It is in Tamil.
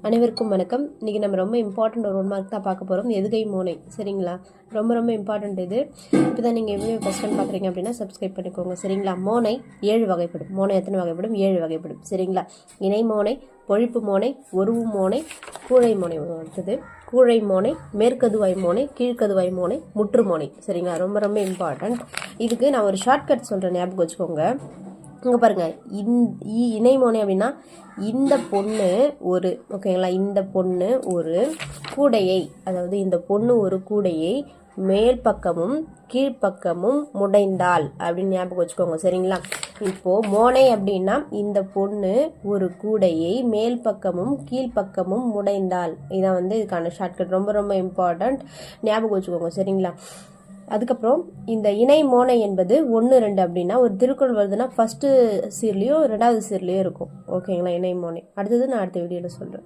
அனைவருக்கும் வணக்கம். இன்றைக்கி நம்ம ரொம்ப இம்பார்ட்டண்ட் ஒரு 1 மார்க் தான் பார்க்க போகிறோம். எதுகை மோனை, சரிங்களா? ரொம்ப ரொம்ப இம்பார்ட்டண்ட் இது. இப்போ தான் நீங்கள் எவ்வளோ ஃபஸ்ட் டைம் பார்க்குறீங்க அப்படின்னா சப்ஸ்கிரைப் பண்ணிக்கோங்க, சரிங்களா? மோனை 7 வகைப்படும். மோனை எத்தனை வகைப்படும்? 7 வகைப்படும், சரிங்களா? இணை மோனை, பொழிப்பு மோனை, ஒருவு மோனை, கூழை மோனை அடுத்தது. கூழை மோனை, மேற்கதுவாய் மோனை, கீழ்கதுவாய் மோனை, முற்று மோனை, சரிங்களா? ரொம்ப ரொம்ப இம்பார்ட்டண்ட். இதுக்கு நான் ஒரு ஷார்ட்கட் சொல்கிறேன், ஞாபகம் வச்சுக்கோங்க. இங்கே பாருங்கள், இணை மோனை அப்படின்னா இந்த பொண்ணு ஒரு, ஓகேங்களா, இந்த பொண்ணு ஒரு கூடையை, அதாவது இந்த பொண்ணு ஒரு கூடையை மேல் பக்கமும் கீழ்ப்பக்கமும் முடைந்தாள் அப்படின்னு ஞாபகம் வச்சுக்கோங்க, சரிங்களா? இப்போது மோனை அப்படின்னா இந்த பொண்ணு ஒரு கூடையை மேல் பக்கமும் கீழ்ப்பக்கமும் முடைந்தாள். இதான் இதுக்கான ஷார்ட்கட். ரொம்ப ரொம்ப இம்பார்ட்டண்ட், ஞாபகம் வச்சுக்கோங்க, சரிங்களா? அதுக்கப்புறம் இந்த இணை மோனை என்பது 1, 2 அப்படின்னா ஒரு திருக்குறள் வருதுன்னா ஃபஸ்ட்டு சீர்லேயோ 2வது சீர்லேயோ இருக்கும், ஓகேங்களா? இணை மோனை அடுத்தது நான் அடுத்த வீடியோவில் சொல்கிறேன்.